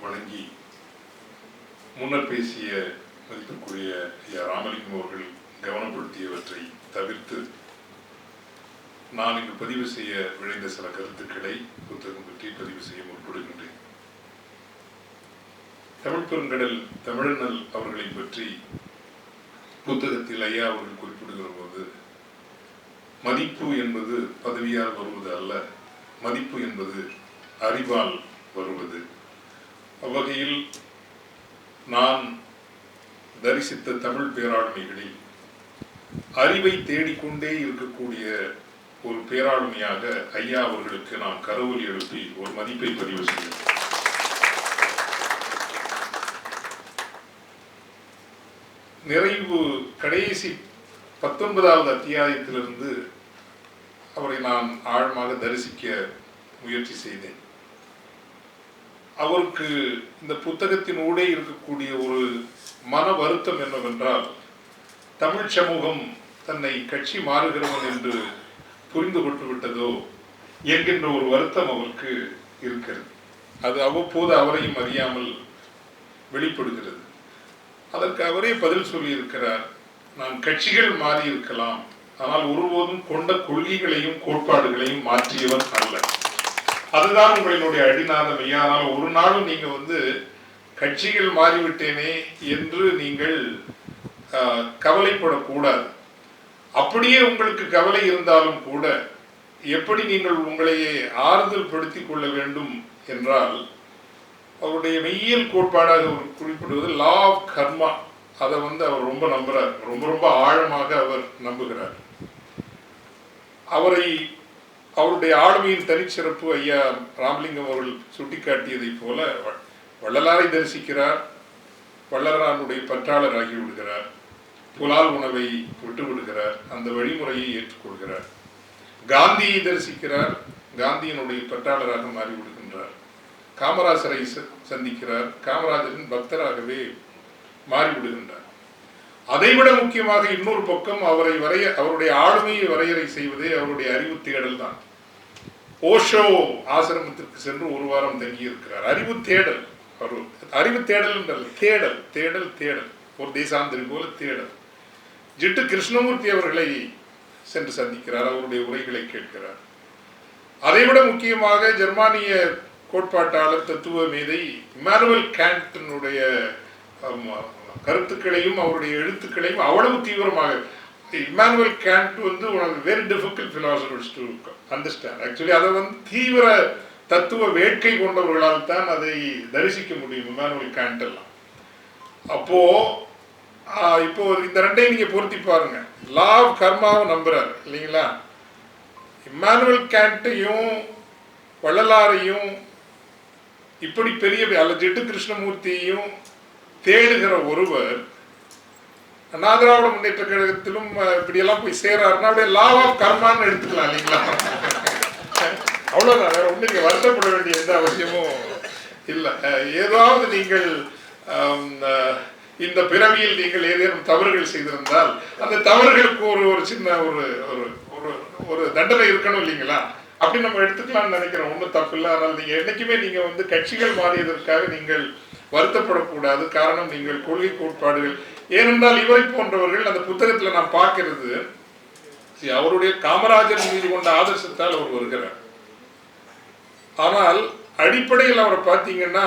வழங்கி முன்னர் பேசிய மதிப்பிற்குரிய ஐயா ராமலிங்கம் அவர்கள் கவனப்படுத்தியவற்றை தவிர்த்து நான் இங்கு பதிவு செய்ய விளைந்த சில கருத்துக்களை புத்தகம் பற்றி பதிவு செய்ய முற்படுகின்றேன். தமிழ் பெருங்கடல் தமிழண்ணல் அவர்களை பற்றி புத்தகத்தில் ஐயா அவர்கள் குறிப்பிடுகிற போது, மதிப்பு என்பது பதவியால் வருவது அல்ல, மதிப்பு என்பது அறிவால் வருவது. அவ்வகையில் நான் தரிசித்த தமிழ் பேராளுமைகளில் அறிவை தேடிக்கொண்டே இருக்கக்கூடிய ஒரு பேராளுமையாக ஐயா அவர்களுக்கு நான் கரவொலி எழுப்பி ஒரு மதிப்பை பதிவு செய்தேன். நிறைவு கடைசி 19வது அத்தியாயத்திலிருந்து அவரை நான் ஆழமாக தரிசிக்க முயற்சி செய்தேன். அவருக்கு இந்த புத்தகத்தின் ஊடே இருக்கக்கூடிய ஒரு மன வருத்தம் என்னவென்றால், தமிழ் சமூகம் தன்னை கட்சி மாறுகிறவன் என்று புரிந்து கொண்டு விட்டதோ என்கின்ற ஒரு வருத்தம் அவருக்கு இருக்கிறது. அது அவ்வப்போது அவரையும் அறியாமல் வெளிப்படுகிறது. அதற்கு அவரே பதில் சொல்லி இருக்கிறார், நான் கட்சிகள் மாறி இருக்கலாம், ஆனால் ஒருபோதும் கொண்ட கொள்கைகளையும் கோட்பாடுகளையும் மாற்றியவன் அல்ல. அதுதான் உங்களினுடைய அடிநாதம் ஐயா. ஆனால் ஒரு நாளும் நீங்க கட்சிகள் மாறிவிட்டேனே என்று நீங்கள் கவலைப்படக்கூடாது. அப்படியே உங்களுக்கு கவலை இருந்தாலும் கூட எப்படி நீங்கள் உங்களையே ஆறுதல் படுத்திக் கொள்ள வேண்டும் என்றால், அவருடைய மெய்யியல் கோட்பாடாக அவர் குறிப்பிடுவது லா ஆஃப் கர்மா. அதை அவர் ரொம்ப நம்புறார், ரொம்ப ஆழமாக அவர் நம்புகிறார். அவருடைய ஆளுமையின் தனிச்சிறப்பு ஐயா ராமலிங்கம் அவர்கள் சுட்டிக்காட்டியதை போல வள்ளலாரை தரிசிக்கிறார், வள்ளலாருடைய பற்றாளர் ஆகிவிடுகிறார், புலால் உணவை விட்டுவிடுகிறார், அந்த வழிமுறையை ஏற்றுக்கொள்கிறார். காந்தியை தரிசிக்கிறார், காந்தியினுடைய பற்றாளராக மாறிவிடுகின்றார். காமராஜரை சந்திக்கிறார், காமராஜரின் பக்தராகவே மாறிவிடுகின்றார். அதைவிட முக்கியமாக இன்னொரு பக்கம் அவருடைய ஆளுமையை வரையறை செய்வதே அவருடைய அறிவு தேடல் தான். ஓஷோ ஆசிரமத்திற்கு சென்று ஒரு வாரம் தங்கியிருக்கிறார். அறிவு தேடல், அறிவு தேடல் என்றால் தேடல் தேடல் தேடல், ஒரு தேசாந்திரி போல தேடல். ஜிட்டு கிருஷ்ணமூர்த்தி அவர்களை சென்று சந்திக்கிறார், அவருடைய உரைகளை கேட்கிறார். அதைவிட முக்கியமாக ஜெர்மானிய கோட்பாட்டாளர் தத்துவ மேதை இமானுவேல் கான்ட்டினுடைய கருத்துக்களையும் அவருடைய எழுத்துக்களையும் அவ்வளவு தீவிரமாக, Emmanuel can't very difficult philosophers to understand. Actually அதை தீவிர தத்துவ வேட்கை கொண்டவர்களால் தான் அதை தரிசிக்க முடியும் இமானுவேல் கான்ட் எல்லாம். இப்போ இந்த ரெண்டையும் நீங்க பொருத்தி பாருங்க. லா ஆஃப் கர்மாவை நம்புறாரு இல்லைங்களா? இமானுவேல் கான்ட்டையும் வள்ளலாரையும் இப்படி பெரிய ஜெட்டு கிருஷ்ணமூர்த்தியையும் தேடுகிற ஒருவர் அண்ணா திராவிட முன்னேற்ற கழகத்திலும் இப்படியெல்லாம் போய் சேராருன்னா அப்படியே லா ஆஃப் கர்மான்னு எடுத்துக்கலாம் இல்லைங்களா? அவ்வளோதான், வேற ஒன்றும் நீங்க வருத்தப்பட வேண்டிய எந்த அவசியமும் இல்லை. ஏதாவது நீங்கள் இந்த பிறவியில் நீங்கள் ஏதேனும் தவறுகள் செய்திருந்தால் அந்த தவறுகளுக்கு ஒரு சின்ன ஒரு தண்டனை இருக்கணும் இல்லைங்களா? அப்படி நம்ம எடுத்துக்கலாம்னு நினைக்கிறோம். ஒன்றும் தப்பு இல்லை. ஆனால் நீங்க என்னைக்குமே நீங்க கட்சிகள் மாறியதற்காக நீங்கள் வருத்தப்படக்கூடாது. காரணம், நீங்கள் கொள்கை கோட்பாடுகள். ஏனென்றால் இவரை போன்றவர்கள் அந்த புத்தகத்துல நான் பார்க்கிறது, அவருடைய காமராஜர் மீது கொண்ட ஆதர்சத்தால் அவர் வருகிறார். ஆனால் அடிப்படையில் அவரை பார்த்தீங்கன்னா,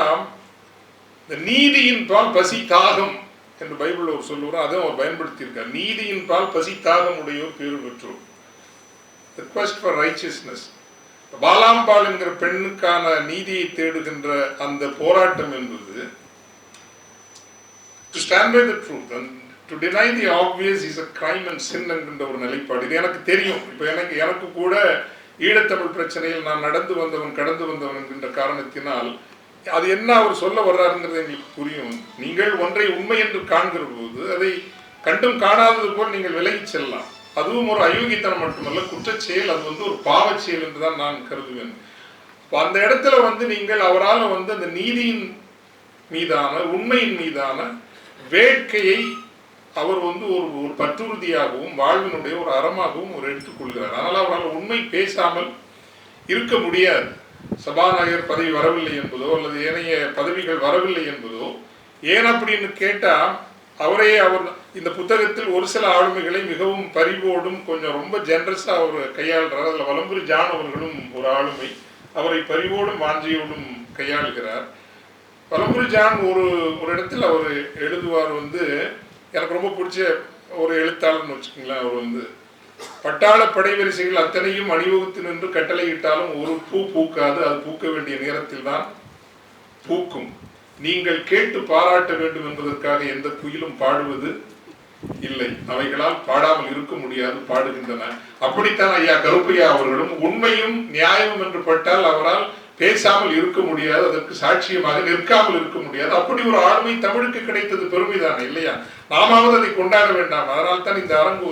இந்த நீதியின் பால் பசி தாகம் என்று பைபிள் அவர் சொல்லுவார், அதுவும் அவர் பயன்படுத்தியிருக்கார். நீதியின் பால் பசி தாகம் உடையோர் பேறு பெற்றோர், the quest for righteousness. Balambal என்கிற பெண்ணுக்கான நீதியை தேடுகின்ற அந்த போராட்டம் என்பது to stand by the truth and to deny the obvious is a crime and sin என்கின்ற ஒரு நிலைப்பாடு. இது எனக்கு தெரியும். இப்போ எனக்கு கூட ஈழத்தமிழ் பிரச்சனையில் நான் கடந்து வந்தவன் என்கின்ற காரணத்தினால் அது என்ன அவர் சொல்ல வர்றாருங்கிறது எங்களுக்கு புரியும். நீங்கள் ஒன்றை உண்மை என்று காண்கிற போது அதை கண்டும் காணாதது போல் நீங்கள் விலகி செல்லலாம். அதுவும் ஒரு அயோக்கியத்தனம் மட்டுமல்ல, குற்றச்செயல். அது ஒரு பாவச் செயல் என்றுதான் நான் கருதுவேன். அந்த இடத்துல நீங்கள் அவரால் அந்த நீதியின் மீதான உண்மையின் மீதான வேட்கையை அவர் ஒரு பற்றுறுதியாகவும் வாழ்வினுடைய ஒரு அறமாகவும் அவர் எடுத்துக்கொள்கிறார். அதனால் அவரால் உண்மை பேசாமல் இருக்க முடியாது. சபாநாயகர் பதவி வரவில்லை என்பதோ அல்லது ஏனைய பதவிகள் வரவில்லை என்பதோ, ஏன் அப்படின்னு கேட்டா அவர் இந்த புத்தகத்தில் ஒரு சில ஆளுமைகளை மிகவும் பரிவோடும் கொஞ்சம் ரொம்ப ஜெனரஸா அவர் கையாளுறார். அதுல வலம்புரி ஜான் அவர்களும் ஒரு ஆளுமை, அவரை பரிவோடும் வாஞ்சியோடும் கையாளுகிறார். வலம்புரி ஜான் ஒரு இடத்துல அவர் எழுதுவார், எனக்கு ரொம்ப பிடிச்ச ஒரு எழுத்தாளர்னு வச்சுக்கோங்களேன். அவர் பட்டாள படைவரிசைகள் அத்தனையும் அணிவகுத்து நின்று கட்டளையிட்டாலும் ஒரு பூ பூக்காது, அது பூக்க வேண்டிய நேரத்தில் தான் பூக்கும். நீங்கள் கேட்டு பாராட்ட வேண்டும் என்பதற்காக எந்த குயிலும் பாடுவது இல்லை, அவைகளால் பாடாமல் இருக்க முடியாது, பாடுகின்றன. அப்படித்தான் ஐயா கருப்பையா அவர்களும் உண்மையும் நியாயமும் என்று பட்டால் அவரால் பேசாமல் இருக்க முடியாது, அதற்கு சாட்சியமாக நிற்காமல் இருக்க முடியாது. அப்படி ஒரு ஆளுமை தமிழுக்கு கிடைத்தது பெருமைதானே இல்லையா? நாமாவது அதை கொண்டாட வேண்டாம். அதனால் தான் இந்த அரங்கு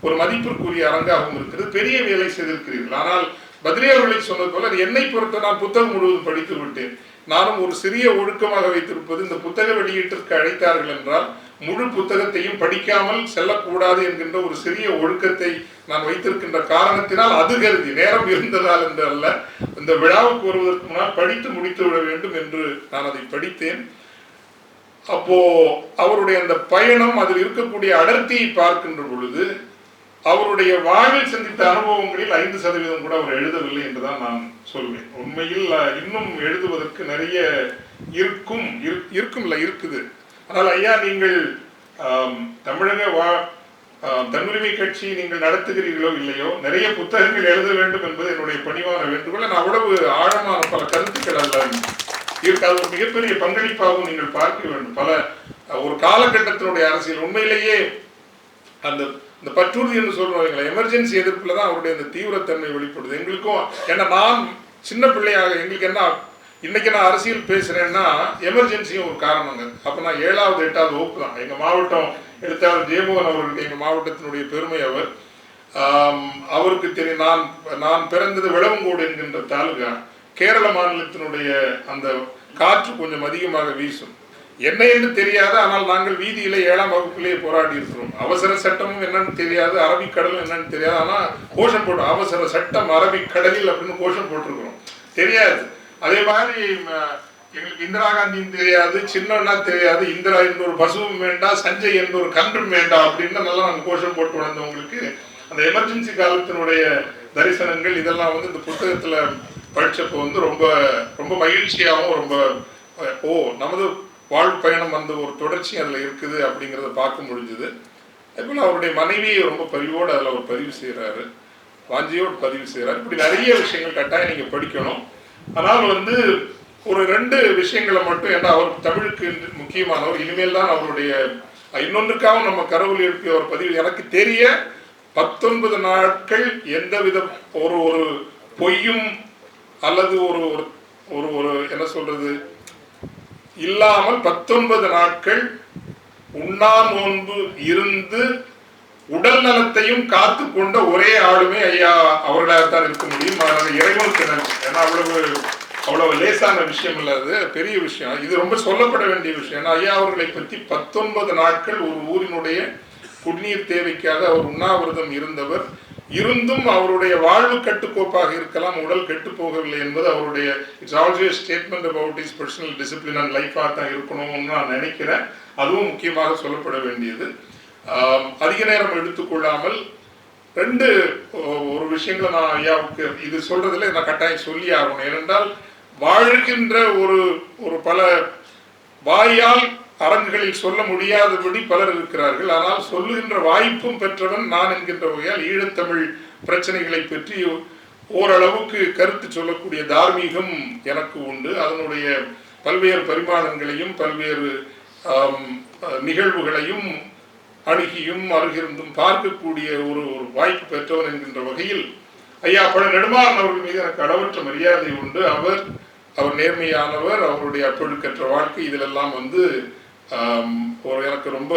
ஒரு மதிப்பிற்குரிய அரங்காகவும் இருக்கிறது. பெரிய வேலை செய்திருக்கிறீர்கள். ஆனால் பத்ரி அவர்களை சொன்னது போல என்னை பொறுத்த நான் புத்தகம் முழுவதும் படித்து விட்டேன். நானும் ஒரு சிறிய ஒழுக்கமாக வைத்திருப்பது, இந்த புத்தக வெளியீட்டிற்கு அழைத்தார்கள் என்றால் முழு புத்தகத்தையும் படிக்காமல் செல்லக்கூடாது என்கின்ற ஒரு சிறிய ஒழுக்கத்தை நான் வைத்திருக்கின்ற காரணத்தினால், அது கருதி நேரம் இருந்ததால் என்று அல்ல, இந்த விழாவுக்கு வருவதற்கு முன்னால் படித்து முடித்து விட வேண்டும் என்று நான் அதை படித்தேன். அப்போ அவருடைய அந்த பயணம், அதில் இருக்கக்கூடிய அடர்த்தியை பார்க்கின்ற பொழுது அவருடைய வாழ்வில் சந்தித்த அனுபவங்களில் 5% கூட அவர் எழுதவில்லை என்றுதான் நான் சொல்வேன். உண்மையில் இன்னும் எழுதுவதற்கு நிறைய இருக்குது. ஆனால் ஐயா, நீங்கள் தமிழக தன்னுரிமை கட்சி நீங்கள் நடத்துகிறீர்களோ இல்லையோ, நிறைய புத்தகங்கள் எழுத வேண்டும் என்பது என்னுடைய பணிவான வேண்டுகோள். அவ்வளவு ஆழமான பல கருத்துக்கள் அல்ல இருக்கு. அது ஒரு மிகப்பெரிய பங்களிப்பாகவும் நீங்கள் பார்க்க வேண்டும். ஒரு காலகட்டத்தினுடைய அரசியல் உண்மையிலேயே இந்த பற்றுறுதி என்று சொல்றவங்க எமர்ஜென்சி எதிர்ப்புல தான் அவருடைய அந்த தீவிரத்தன்மை வெளிப்படுது. எங்களுக்கும் ஏன்னா நான் சின்ன பிள்ளையாக எங்களுக்கு என்ன, இன்னைக்கு நான் அரசியல் பேசுறேன்னா எமர்ஜென்சியும் ஒரு காரணங்க. அப்ப நான் 7வது 8வது வகுப்பு தான். எங்க மாவட்டம் எழுத்தாளர் ஜெயமோகன் அவர்களுக்கு, எங்க மாவட்டத்தினுடைய பெருமை அவர், அவருக்கு தெரியும். நான் பிறந்தது விளவங்கோடு என்கின்ற தாலுகா. கேரள மாநிலத்தினுடைய அந்த காற்று கொஞ்சம் அதிகமாக வீசும். என்ன என்று தெரியாது, ஆனால் நாங்கள் வீதியில 7ஆம் வகுப்பிலேயே போராடி இருக்கிறோம். அவசர சட்டமும் என்னன்னு தெரியாது, அரபிக்கடலும் என்னன்னு தெரியாது, ஆனா கோஷம் போட்டோம், அவசர சட்டம் அரபிக்கடலில் அப்படின்னு கோஷம் போட்டிருக்கிறோம். தெரியாது. அதே மாதிரி எங்களுக்கு இந்திரா காந்தியும் தெரியாது, சின்னன்னா தெரியாது, இந்திரா என்ற ஒரு பசுவும் வேண்டாம், சஞ்சய் என்ற ஒரு கன்றும் வேண்டாம் அப்படின்னு நல்லா நாங்கள் கோஷம் போட்டு வந்தவங்களுக்கு அந்த எமர்ஜென்சி காலத்தினுடைய தரிசனங்கள் இதெல்லாம் இந்த புத்தகத்துல படிச்சப்போ ரொம்ப ரொம்ப மகிழ்ச்சியாகவும் ரொம்ப நமது வாழ்வு பயணம் ஒரு தொடர்ச்சி அதில் இருக்குது அப்படிங்கிறத பார்க்க முடிஞ்சுது. அதுபோல் அவருடைய மனைவியை ரொம்ப பரிவோடு அதில் அவர் பதிவு செய்கிறாரு, வாஞ்சியோடு பதிவு செய்கிறார். இப்படி நிறைய விஷயங்கள் கட்டாயம் நீங்கள் படிக்கணும். ஆனால் ஒரு 2 விஷயங்களை மட்டும், ஏன்னா அவர் தமிழுக்கு முக்கியமானவர், இனிமேல் தான் அவருடைய இன்னொன்றுக்காகவும் நம்ம கரவொலி எழுப்பி அவர் பதிவு. எனக்கு தெரிய 19 நாட்கள் எந்தவித ஒரு பொய்யும் அல்லது ஒரு என்ன சொல்றது இல்லாமல் 19 நாட்கள் உண்ணா நோன்பு இருந்து உடல் நலத்தையும் காத்து கொண்ட ஒரே ஆளுமே ஐயா அவர்களாகத்தான் இருக்க முடியும். இறைவனுக்கு நன்றி. ஏன்னா அவ்வளவு லேசான விஷயம் இல்ல, அது பெரிய விஷயம். இது ரொம்ப சொல்லப்பட வேண்டிய விஷயம். ஏன்னா ஐயா அவர்களை பற்றி 19 நாட்கள் ஒரு ஊரினுடைய குடிநீர் தேவைக்காக அவர் உண்ணாவிரதம் இருந்தவர். இருந்தும் அவருடைய வாழ்வு கட்டுக்கோப்பாக இருக்கலாம், உடல் கெட்டு போகவில்லை என்பது அவருடைய it's also statement about is personal discipline and லைஃபாக தான் இருக்கணும்னு நான் நினைக்கிறேன். அதுவும் முக்கியமாக சொல்லப்பட வேண்டியது. அதிக நேரம் எடுத்துக்கொள்ளாமல் ஒரு விஷயங்களை நான் ஐயாவுக்கு இது சொல்றதுல நான் கட்டாயம் சொல்லி ஆகணும். ஏனென்றால் வாழ்கின்ற ஒரு பல வாயால் அரங்குகளில் சொல்ல முடியாதபடி பலர் இருக்கிறார்கள். ஆனால் சொல்லுகின்ற வாய்ப்பும் பெற்றவன் நான் என்கின்ற வகையால் ஈழத்தமிழ் பிரச்சனைகளை பற்றி ஓரளவுக்கு கருத்து சொல்லக்கூடிய தார்மீகம் எனக்கு உண்டு. அதனுடைய பல்வேறு பரிமாணங்களையும் பல்வேறு நிகழ்வுகளையும் அணுகியும் அருகிருந்தும் பார்க்கக்கூடிய ஒரு வாய்ப்பு பெற்றவன் என்கின்ற வகையில் ஐயா பழ நெடுமாறன் அவர்கள் மீது எனக்கு அளவற்ற மரியாதை உண்டு. அவர் நேர்மையானவர், அவருடைய அப்பொழுக்கற்ற வாழ்க்கை இதிலெல்லாம் எனக்கு ரொம்ப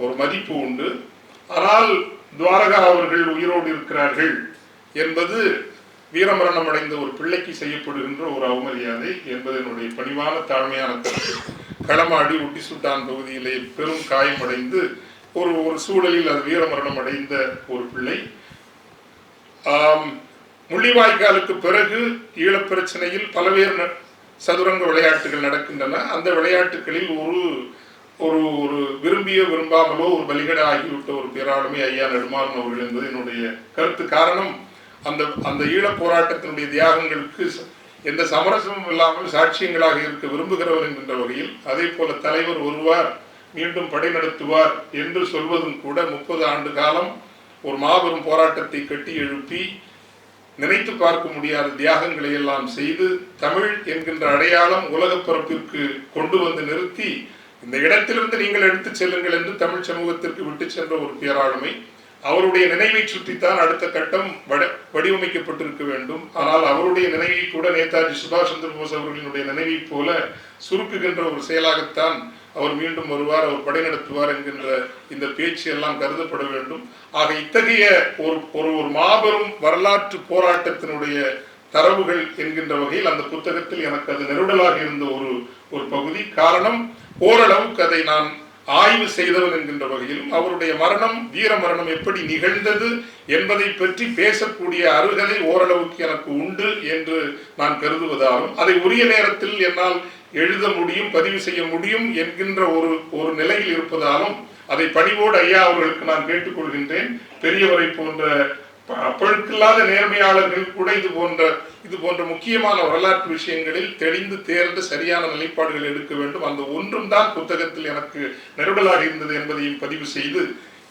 ஒரு மதிப்பு உண்டு. ஆனால் துவாரகா அவர்கள் உயிரோடு இருக்கிறார்கள் என்பது வீரமரணம் அடைந்த ஒரு பிள்ளைக்கு செய்யப்படுகின்ற ஒரு அவமரியாதை என்பது என்னுடைய பணிவான தாழ்மையான கருத்து. களமாடி உட்டி சுட்டான் பகுதியிலே பெரும் காயமடைந்து ஒரு சூழலில் அது வீரமரணம் அடைந்த ஒரு பிள்ளை. முள்ளிவாய்க்காலுக்கு பிறகு ஈழப் பிரச்சனையில் பல்வேறு சதுரங்க விளையாட்டுகள் நடக்கின்றன. அந்த விளையாட்டுகளில் ஒரு ஒரு ஒரு விரும்பிய விரும்பாமலோ ஒரு பலிகடை ஆகிவிட்ட ஒரு பேராளுமை ஐயா நெடுமாறன் அவர்கள் என்பது என்னுடைய கருத்து. காரணம், அந்த ஈழப் போராட்டத்தினுடைய தியாகங்களுக்கு எந்த சமரசமும் இல்லாமல் சாட்சியங்களாக இருக்க விரும்புகிறவர் என்கின்ற வகையில், அதே போல தலைவர் வருவார், மீண்டும் படை நடத்துவார் என்று சொல்வதும் கூட 30 ஆண்டு காலம் ஒரு மாபெரும் போராட்டத்தை கட்டி எழுப்பி நினைத்து பார்க்க முடியாத தியாகங்களை எல்லாம் செய்து தமிழ் என்கின்ற அடையாளம் உலக பரப்பிற்கு கொண்டு வந்து நிறுத்தி இந்த இடத்திலிருந்து நீங்கள் எடுத்து செல்லுங்கள் என்று தமிழ் சமூகத்திற்கு விட்டு சென்ற ஒரு பேராளுமை. அவருடைய நினைவை சுற்றித்தான் அடுத்த கட்டம் வடிவமைக்கப்பட்டிருக்க வேண்டும். ஆனால் அவருடைய நினைவை கூட நேதாஜி சுபாஷ் சந்திர போஸ் அவர்களினுடைய நினைவை போல சுருக்குகின்ற ஒரு செயலாகத்தான் அவர் மீண்டும் வருவார், அவர் படை நடத்துவார் என்கின்ற இந்த பேச்சு எல்லாம் கருதப்பட வேண்டும். ஆக இத்தகைய ஒரு மாபெரும் வரலாற்று போராட்டத்தினுடைய தரவுகள் என்கின்ற வகையில் அந்த புத்தகத்தில் எனக்கு அது நெருடலாக இருந்த ஒரு பகுதி. காரணம், ஓரளவுக்கு அதை நான் ஆய்வு செய்தவன் என்கின்ற வகையிலும் அவருடைய மரணம், வீர மரணம் எப்படி நிகழ்ந்தது என்பதை பற்றி பேசக்கூடிய அருகதை ஓரளவுக்கு எனக்கு உண்டு என்று நான் கருதுவதாலும், அதை உரிய நேரத்தில் என்னால் எழுத முடியும், பதிவு செய்ய முடியும் என்கின்ற ஒரு நிலையில் இருப்பதாலும் அதை பணிவோடு ஐயா அவர்களுக்கு நான் கேட்டுக்கொள்கின்றேன். பெரியவரை போன்ற அப்பழுக்கில்லாத நேர்மையாளர்கள் கூட இது போன்ற முக்கியமான வரலாற்று விஷயங்களில் தெளிந்து தேர்ந்து சரியான நிலைப்பாடுகள் எடுக்க வேண்டும். அந்த ஒன்றும் தான் புத்தகத்தில் எனக்கு நெருடலாக இருந்தது என்பதையும் பதிவு செய்து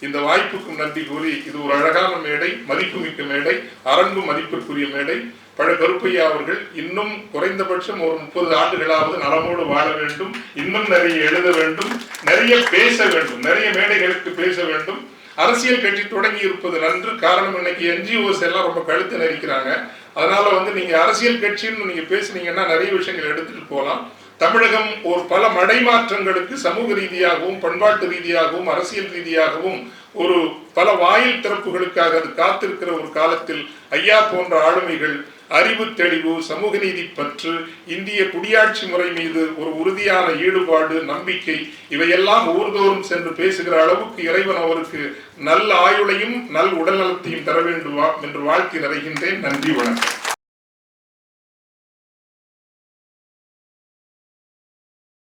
இந்த வாய்ப்புக்கும் நன்றி கூறி, இது ஒரு அழகான மேடை, மதிப்புமிக்க மேடை, அரங்கு மதிப்பிற்குரிய மேடை. பழ கருப்பையா அவர்கள் இன்னும் குறைந்தபட்சம் ஒரு 30 ஆண்டுகளாவது நலமோடு வாழ வேண்டும், இன்னும் நிறைய எழுத வேண்டும், நிறைய பேச வேண்டும், நிறைய மேடைகளுக்கு பேச வேண்டும். அரசியல் கட்சி தொடங்கி இருப்பது நன்று. காரணம், இன்னைக்கு NGOs எல்லாம் ரொம்ப கழுத்து நெரிக்கிறாங்க. அதனால நீங்க அரசியல் கட்சின்னு நீங்க பேசுனீங்கன்னா நிறைய விஷயங்கள் எடுத்துட்டு போகலாம். தமிழகம் ஒரு பல மடைமாற்றங்களுக்கு சமூக ரீதியாகவும் பண்பாட்டு ரீதியாகவும் அரசியல் ரீதியாகவும் ஒரு பல வாயில் திறப்புகளுக்காக அது காத்திருக்கிற ஒரு காலத்தில் ஐயா போன்ற ஆளுமைகள் அறிவு தெளிவு, சமூக நீதி பற்று, இந்திய குடியாட்சி முறை மீது ஒரு உறுதியான ஈடுபாடு, நம்பிக்கை, இவையெல்லாம் ஊர்தோறும் சென்று பேசுகிற அளவுக்கு இறைவன் அவருக்கு நல்ல ஆயுளையும் நல் உடல் நலத்தையும் தர வேண்டுமா என்று வாழ்த்தி நிறைகின்றேன். நன்றி, வணக்கம்.